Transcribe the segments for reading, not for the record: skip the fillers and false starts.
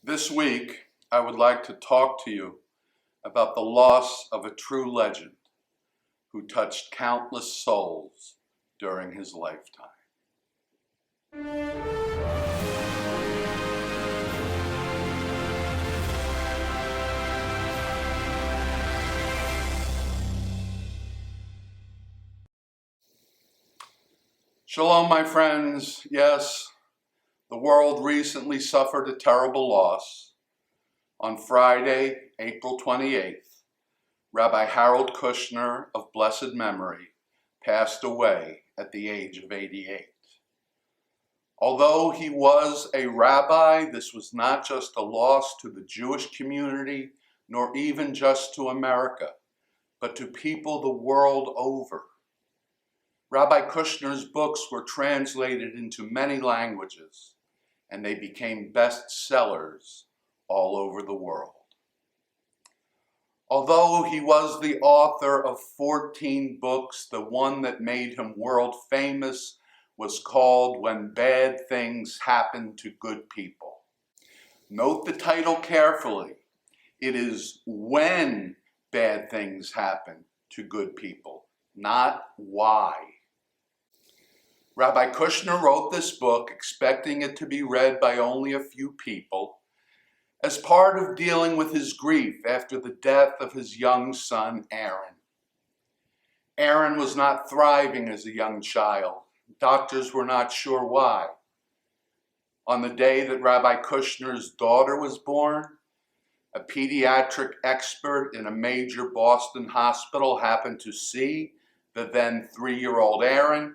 This week, I would like to talk to you about the loss of a true legend who touched countless souls during his lifetime. Shalom, my friends. Yes, the world recently suffered a terrible loss. On Friday, April 28th, Rabbi Harold Kushner of blessed memory passed away at the age of 88. Although he was a rabbi, this was not just a loss to the Jewish community, nor even just to America, but to people the world over. Rabbi Kushner's books were translated into many languages, and they became bestsellers all over the world. Although he was the author of 14 books, the one that made him world famous was called When Bad Things Happen to Good People. Note the title carefully. It is when bad things happen to good people, not why. Rabbi Kushner wrote this book expecting it to be read by only a few people as part of dealing with his grief after the death of his young son, Aaron. Aaron was not thriving as a young child. Doctors were not sure why. On the day that Rabbi Kushner's daughter was born, a pediatric expert in a major Boston hospital happened to see the then 3-year-old Aaron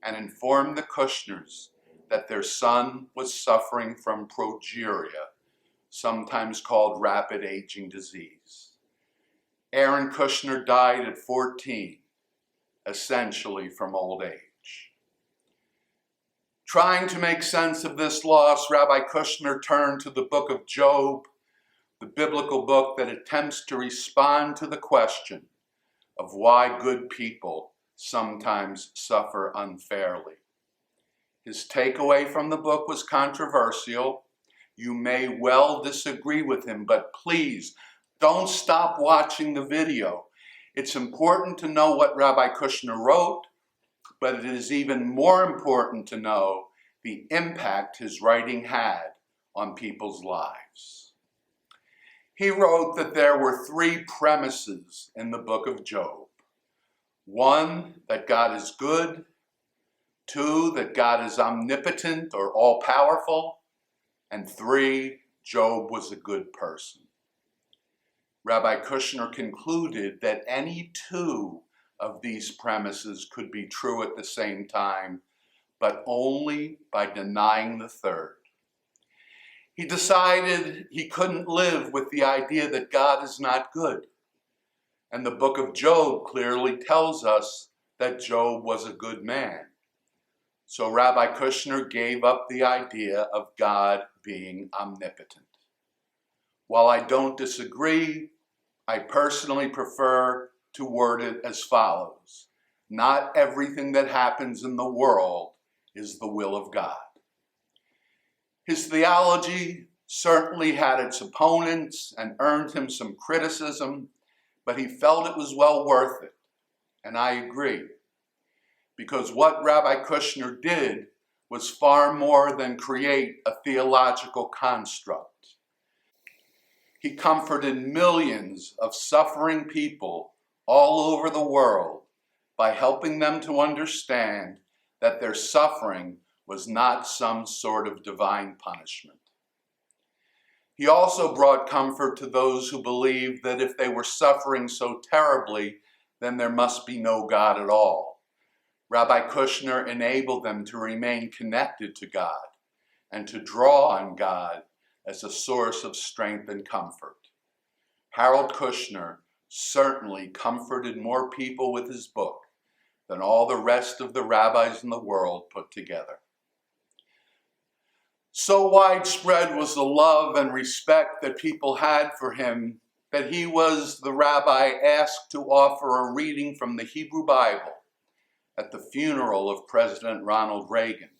and informed the Kushners that their son was suffering from progeria, sometimes called rapid aging disease. Aaron Kushner died at 14, essentially from old age. Trying to make sense of this loss, Rabbi Kushner turned to the book of Job, the biblical book that attempts to respond to the question of why good people sometimes suffer unfairly. His takeaway from the book was controversial. You may well disagree with him, but please don't stop watching the video. It's important to know what Rabbi Kushner wrote, but it is even more important to know the impact his writing had on people's lives. He wrote that there were 3 premises in the book of Job. 1, that God is good. 2, that God is omnipotent or all-powerful. And 3, Job was a good person. Rabbi Kushner concluded that any 2 of these premises could be true at the same time, but only by denying the third. He decided he couldn't live with the idea that God is not good. And the book of Job clearly tells us that Job was a good man. So Rabbi Kushner gave up the idea of God being omnipotent. While I don't disagree, I personally prefer to word it as follows. Not everything that happens in the world is the will of God. His theology certainly had its opponents and earned him some criticism, but he felt it was well worth it, and I agree. Because what Rabbi Kushner did was far more than create a theological construct. He comforted millions of suffering people all over the world by helping them to understand that their suffering was not some sort of divine punishment. He also brought comfort to those who believed that if they were suffering so terribly, then there must be no God at all. Rabbi Kushner enabled them to remain connected to God and to draw on God as a source of strength and comfort. Harold Kushner certainly comforted more people with his book than all the rest of the rabbis in the world put together. So widespread was the love and respect that people had for him that he was the rabbi asked to offer a reading from the Hebrew Bible at the funeral of President Ronald Reagan.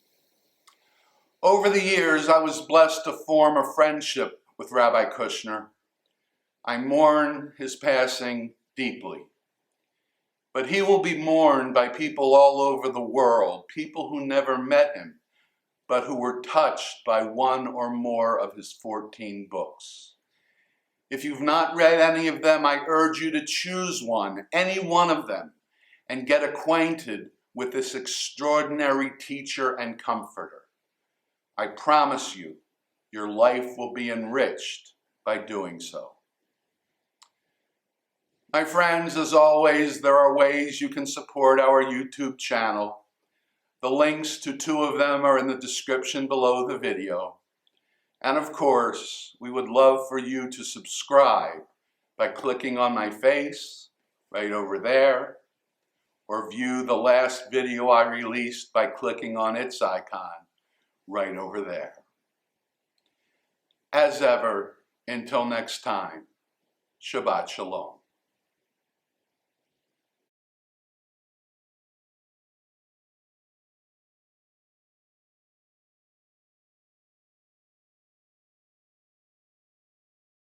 Over the years, I was blessed to form a friendship with Rabbi Kushner. I mourn his passing deeply. But he will be mourned by people all over the world, people who never met him, but who were touched by one or more of his 14 books. If you've not read any of them, I urge you to choose one, any one of them, and get acquainted with this extraordinary teacher and comforter. I promise you, your life will be enriched by doing so. My friends, as always, there are ways you can support our YouTube channel. The links to 2 of them are in the description below the video. And of course, we would love for you to subscribe by clicking on my face right over there, or view the last video I released by clicking on its icon right over there. As ever, until next time, Shabbat Shalom.